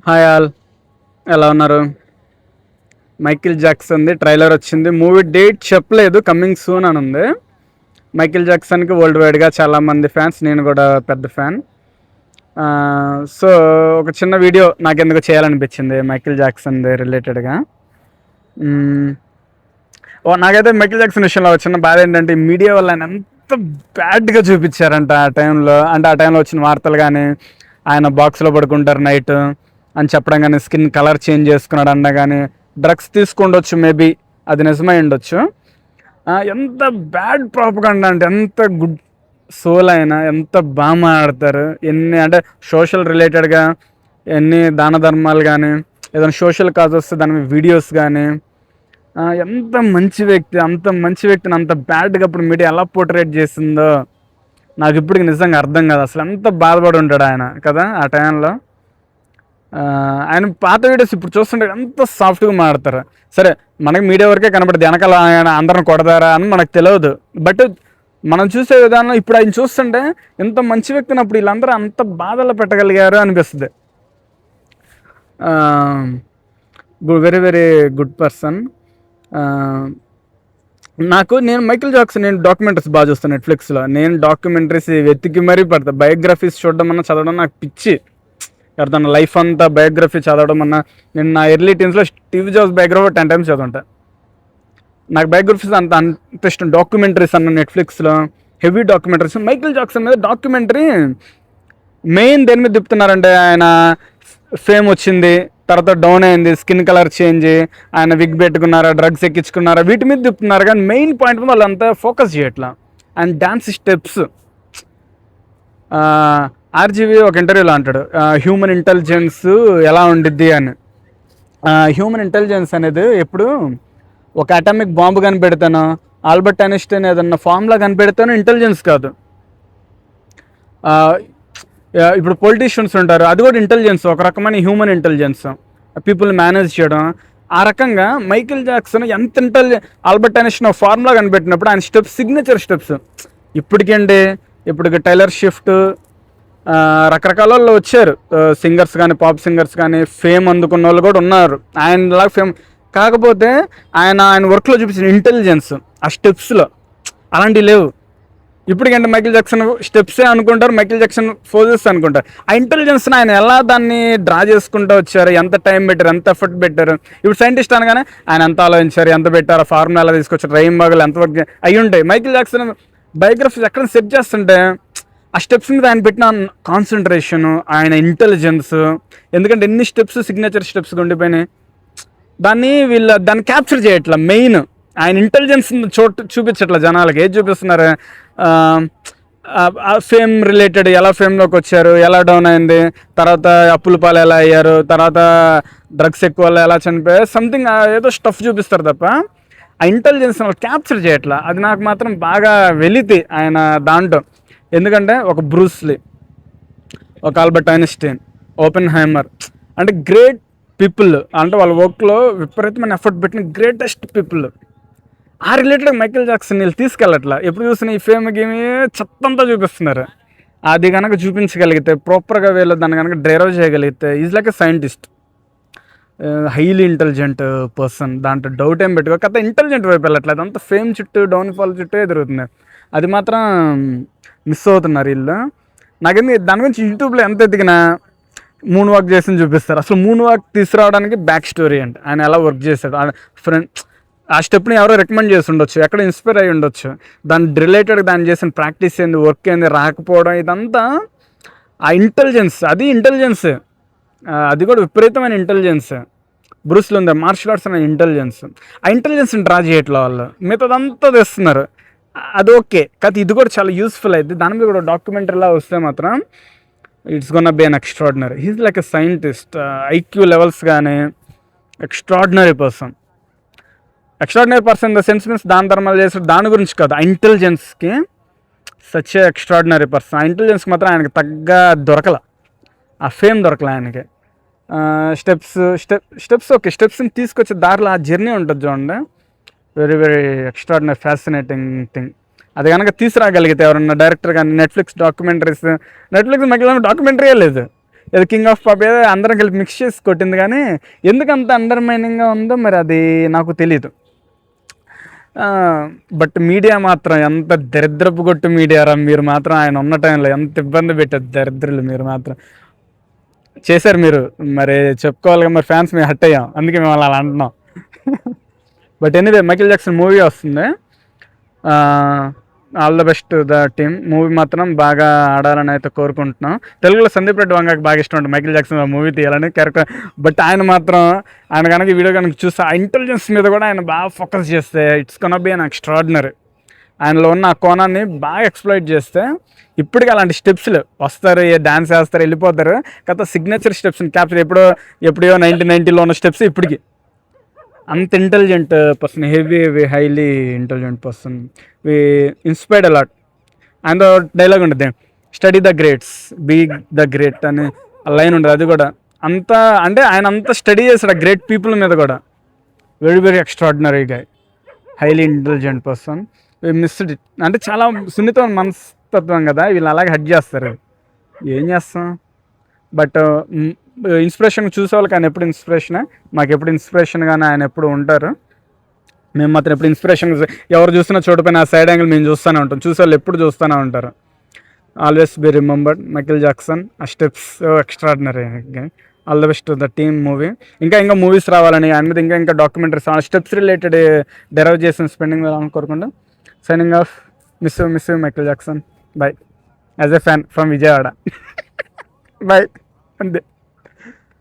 Hi all, ఎలా ఉన్నారు? Michael జాక్సన్ది trailer వచ్చింది. మూవీ డేట్ చెప్పలేదు, కమింగ్ సూన్ అని ఉంది. మైకిల్ జాక్సన్కి వరల్డ్ వైడ్గా చాలామంది ఫ్యాన్స్, నేను కూడా పెద్ద ఫ్యాన్. సో ఒక చిన్న వీడియో నాకెందుకు చేయాలనిపించింది మైకిల్ జాక్సన్ది రిలేటెడ్గా. నాకైతే మైకిల్ జాక్సన్ విషయంలో ఒక చిన్న బాధ ఏంటంటే, మీడియా వల్ల ఆయన ఎంత బ్యాడ్గా చూపించారంట ఆ టైంలో. అంటే ఆ టైంలో వచ్చిన వార్తలు కానీ, ఆయన బాక్స్లో పడుకుంటారు నైట్ అని చెప్పడం కానీ, స్కిన్ కలర్ చేంజ్ చేసుకున్నాడు అన్న కానీ, డ్రగ్స్ తీసుకుండొచ్చు, మేబీ అది నిజమై ఉండొచ్చు. ఎంత బ్యాడ్ ప్రాపగండా అంటే, ఎంత గుడ్ సోల్ అయినా, ఎంత బాగా మాట్లాడతారు. ఎన్ని అంటే సోషల్ రిలేటెడ్గా ఎన్ని దాన ధర్మాలు కానీ, ఏదైనా సోషల్ కాజ్ వస్తే దాని వీడియోస్ కానీ, ఎంత మంచి వ్యక్తి, అంత మంచి వ్యక్తిని అంత బ్యాడ్గా అప్పుడు మీడియా ఎలా పోర్ట్రేట్ చేసిందో నాకు ఇప్పటికి నిజంగా అర్థం కాదు. అసలు ఎంత బాధపడి ఉంటాడు ఆయన కదా ఆ టైంలో. ఆయన పాత వీడియోస్ ఇప్పుడు చూస్తుంటే ఎంత సాఫ్ట్గా మాట్లాడతారు. సరే, మనకి మీడియా వరకే కనబడదు, వెనకాల ఆయన అందరం కొడతారా అని మనకు తెలియదు. బట్ మనం చూసే విధానం ఇప్పుడు ఆయన చూస్తుంటే ఎంత మంచి వ్యక్తిని అప్పుడు వీళ్ళందరూ అంత బాధలో పెట్టగలిగారు అనిపిస్తుంది. Very very good person. నేను మైకిల్ జాక్సన్, నేను డాక్యుమెంటరీస్ బాగా చూస్తాను నెట్ఫ్లిక్స్లో. నేను డాక్యుమెంటరీస్ వెతికి మరీ పడతాను. బయోగ్రఫీస్ చూడడం అన్న, చదవడం నాకు పిచ్చి. ఎవరిదన్నా లైఫ్ అంతా బయోగ్రఫీ చదవడం అన్న, నేను నా ఎర్లీ టీన్స్లో స్టీవ్ జాబ్స్ బయోగ్రఫీ 10 times చదువుంటా. నాకు బయోగ్రఫీస్ అంత ఇష్టం. డాక్యుమెంటరీస్ అన్న నెట్ఫ్లిక్స్లో హెవీ డాక్యుమెంటరీస్. మైకిల్ జాక్సన్ మీద డాక్యుమెంటరీ మెయిన్ దేని మీద తిప్పుతున్నారంటే, ఆయన ఫేమ్ వచ్చింది, తర్వాత డౌన్ అయింది, స్కిన్ కలర్ చేంజ్, ఆయన విగ్ పెట్టుకున్నారా, డ్రగ్స్ ఎక్కించుకున్నారా, వీటి మీద తిప్పుతున్నారు. కానీ మెయిన్ పాయింట్ మీద వాళ్ళంతా ఫోకస్ చేయట్లా. And dance steps. ఆర్జీవి ఒక ఇంటర్వ్యూలో అంటాడు, హ్యూమన్ ఇంటెలిజెన్స్ ఎలా ఉండిద్ది అని. హ్యూమన్ ఇంటెలిజెన్స్ అనేది ఎప్పుడు ఒక అటామిక్ బాంబు కనిపెడతాను, ఆల్బర్ట్ ఐన్స్టైన్ ఏదన్నా ఫార్ములా కనిపెడతాను, ఇంటెలిజెన్స్ కాదు. ఇప్పుడు పొలిటీషియన్స్ ఉంటారు, అది కూడా ఇంటెలిజెన్స్, ఒక రకమైన హ్యూమన్ ఇంటెలిజెన్స్, పీపుల్ని మేనేజ్ చేయడం. ఆ రకంగా మైకిల్ జాక్సన్ ఎంత ఆల్బర్ట్ ఐన్స్టైన్ ఒక ఫార్ములా కనిపెట్టినప్పుడు ఆయన స్టెప్స్, సిగ్నేచర్ స్టెప్స్ ఇప్పటికండి. ఇప్పుడు టైలర్ స్విఫ్ట్, రకరకాల వాళ్ళు వచ్చారు, సింగర్స్ కానీ, పాప్ సింగర్స్ కానీ, ఫేమ్ అందుకున్న వాళ్ళు కూడా ఉన్నారు ఆయనలాగా ఫేమ్. కాకపోతే ఆయన వర్క్లో చూపించిన ఇంటెలిజెన్స్ ఆ స్టెప్స్లో అలాంటివి లేవు. ఇప్పటికంటే మైకిల్ జాక్సన్ స్టెప్సే అనుకుంటారు, మైకిల్ జాక్సన్ ఫోజెస్ అనుకుంటారు. ఆ ఇంటెలిజెన్స్ని ఆయన ఎలా దాన్ని డ్రా చేసుకుంటూ వచ్చారు, ఎంత టైం పెట్టారు, ఎంత ఎఫర్ట్ పెట్టారు. ఇప్పుడు సైంటిస్ట్ అనగానే ఆయన ఎంత ఆలోచించారు, ఎంత పెట్టారు, ఆ ఫార్ములా ఎలా తీసుకొచ్చారు, రైమ్ బాగులు ఎంత వర్క్ అయ్యి ఉంటాయి. మైకిల్ జాక్సన్ బయోగ్రఫీస్ ఎక్కడ సెట్ చేస్తుంటే ఆ స్టెప్స్ మీద ఆయన పెట్టిన కాన్సన్ట్రేషను, ఆయన ఇంటెలిజెన్స్. ఎందుకంటే ఎన్ని స్టెప్స్, సిగ్నేచర్ స్టెప్స్ ఉండిపోయినాయి, దాన్ని క్యాప్చర్ చేయట్లా. మెయిన్ ఆయన ఇంటెలిజెన్స్ చూపించట్లా జనాలకి. ఏది చూపిస్తున్నారు, ఫేమ్ రిలేటెడ్, ఎలా ఫేమ్లోకి వచ్చారు, ఎలా డౌన్ అయింది, తర్వాత అప్పుల పాలు ఎలా అయ్యారు, తర్వాత డ్రగ్స్ ఎక్కువ వల్ల ఎలా చనిపోయారు, సంథింగ్ ఏదో స్టఫ్ చూపిస్తారు తప్ప ఆ ఇంటెలిజెన్స్ క్యాప్చర్ చేయట్లా. అది నాకు మాత్రం బాగా వెలితి ఆయన దాంట్లో. ఎందుకంటే ఒక బ్రూస్లీ, ఒక ఆల్బర్ట్ ఐన్స్టైన్, ఓపెన్ హైమర్ అంటే గ్రేట్ పీపుల్, అంటే వాళ్ళ వర్క్లో విపరీతమైన ఎఫర్ట్ పెట్టిన గ్రేటెస్ట్ పీపుల్. ఆ రిలేటెడ్ మైకిల్ జాక్సన్ వీళ్ళు తీసుకెళ్ళట్లా. ఎప్పుడు చూసిన ఈ ఫేమ్ గేమ్ చెత్తంతా చూపిస్తున్నారు. అది కనుక చూపించగలిగితే, ప్రాపర్గా వీళ్ళు దాన్ని కనుక డ్రైవ్ చేయగలిగితే, is like a scientist, highly intelligent person. దాంట్లో డౌట్ ఏం పెట్టుకో. కథ ఇంటెలిజెంట్ వైపు వెళ్ళట్లేదు, అంత ఫేమ్ చుట్టూ, డౌన్ఫాల్ చుట్టూ ఎదురుతుంది. అది మాత్రం మిస్ అవుతున్నారు వీళ్ళు. నాకేంది దాని గురించి యూట్యూబ్లో ఎంత ఎదిగినా మూన్ వాక్ చేసి చూపిస్తారు. అసలు మూన్ వాక్ తీసుకురావడానికి బ్యాక్ స్టోరీ అంటే ఆయన ఎలా వర్క్ చేశాడు, ఫ్రెండ్ ఆ స్టెప్ని ఎవరో రికమెండ్ చేసి ఉండొచ్చు, ఎక్కడ ఇన్స్పైర్ అయ్యి ఉండొచ్చు, దాని రిలేటెడ్ దాన్ని చేసిన ప్రాక్టీస్ ఏంది, వర్క్ ఏంది, రాకపోవడం, ఇదంతా ఆ ఇంటెలిజెన్స్. అది ఇంటెలిజెన్స్, అది కూడా విపరీతమైన ఇంటెలిజెన్స్. బ్రూస్లో ఉంది మార్షల్ ఆర్ట్స్ అనే ఇంటెలిజెన్స్. ఆ ఇంటెలిజెన్స్ని డ్రా చేయట్ల వాళ్ళు, మిగతాదంతా తెస్తున్నారు. అది ఓకే, కాదు ఇది కూడా చాలా యూస్ఫుల్ అయింది. దాని మీద కూడా డాక్యుమెంటరీలా వస్తే మాత్రం it's gonna be an extraordinary. He's like a scientist, IQ levels కానీ extraordinary person in the sense means దాని ధర్మాలు చేసాడు దాని గురించి కాదు, ఆ ఇంటెలిజెన్స్కి సచ్ ఏ ఎక్స్ట్రాడినరీ పర్సన్. ఆ ఇంటెలిజెన్స్కి మాత్రం ఆయనకి తగ్గ దొరకల, ఆ ఫేమ్ దొరకల ఆయనకి. స్టెప్స్ ఓకే, స్టెప్స్ని తీసుకొచ్చే దారిలో ఆ జర్నీ ఉంటుంది చూడండి, very very extraordinary, fascinating thing. అది కనుక తీసుకురాగలిగితే ఎవరన్నా డైరెక్టర్ కానీ, నెట్ఫ్లిక్స్ డాక్యుమెంటరీస్, నెట్ఫ్లిక్స్ మైకిల్ డాక్యుమెంటరీయే లేదు, ఏదో కింగ్ ఆఫ్ పాప్ ఏదో అందరం కలిపి మిక్స్ చేసి కొట్టింది, కానీ ఎందుకు అంత అండర్మైనింగ్గా ఉందో మరి అది నాకు తెలీదు. బట్ మీడియా మాత్రం ఎంత దరిద్రపు కొట్టు మీడియారా మీరు మాత్రం. ఆయన ఉన్న టైంలో ఎంత ఇబ్బంది పెట్టారు దరిద్రులు మీరు మాత్రం. చేశారు మీరు, మరి చెప్పుకోవాలి మరి. ఫ్యాన్స్ మేము హట్ అయ్యాం, అందుకే మేము అలా అంటున్నాం. But anyway Michael Jackson movie వస్తుంది. All the best the team. Movie మాత్రం బాగా ఆడాలని అయితే కోరుకుంటున్నాం. తెలుగులో సందీప్ రెడ్డి వంగకి బాగా ఇష్టం ఉంటుంది మైకేల్ జాక్సన్ మూవీ తీయాలని క్యారెక్టర్. బట్ ఆయన మాత్రం ఆయన కనుక వీడియో కనుక చూస్తే ఆ ఇంటెలిజెన్స్ మీద కూడా ఆయన బాగా ఫోకస్ చేస్తే it's can be an extraordinary. ఆయనలో ఉన్న ఆ కోణాన్ని బాగా ఎక్స్ప్లోయిట్ చేస్తే ఇప్పటికీ అలాంటి స్టెప్స్లు వస్తారు, డాన్స్ వేస్తారు, వెళ్ళిపోతారు. కాకపోతే సిగ్నేచర్ స్టెప్స్ని క్యాప్చర్ ఎప్పుడో 1990లో ఉన్న స్టెప్స్ ఇప్పటికి. అంత intelligent person, highly intelligent person. We inspired a lot. ఆయన డైలాగ్ ఉంటుంది, study the greats be the great అని లైన్ ఉంటుంది. అది కూడా అంతా అంటే ఆయన అంతా స్టడీ చేశాడు ఆ గ్రేట్ పీపుల్ మీద కూడా. Very very extraordinary guy, highly intelligent person. Missed it. అంటే చాలా సున్నితమైన మనస్తత్వం కదా, వీళ్ళు అలాగే హట్ చేస్తారు. ఏం చేస్తాం. బట్ ఇన్స్పిరేషన్ చూసే వాళ్ళకి ఆయన ఎప్పుడు ఇన్స్పిరేషనే. మాకు ఎప్పుడు ఇన్స్పిరేషన్గానే ఆయన ఎప్పుడు ఉంటారు. మేము మాత్రం ఎప్పుడు ఇన్స్పిరేషన్ ఎవరు చూసినా చోటుపైన ఆ సైడ్ యాంగిల్ మేము చూస్తూనే ఉంటాం. చూసే వాళ్ళు ఎప్పుడు చూస్తూనే ఉంటారు. Always be remembered Michael Jackson. ఆ steps extraordinary. All the best the team movie. ఇంకా మూవీస్ రావాలని ఆయన మీద ఇంకా డాక్యుమెంటరీస్ స్టెప్స్ రిలేటెడ్ డెరైవ్ చేసిన స్పెండింగ్ కోరుకుంటా. Signing off. Miss you Michael Jackson. Bye. As a fan from Vijayawada. Bye. అంతే.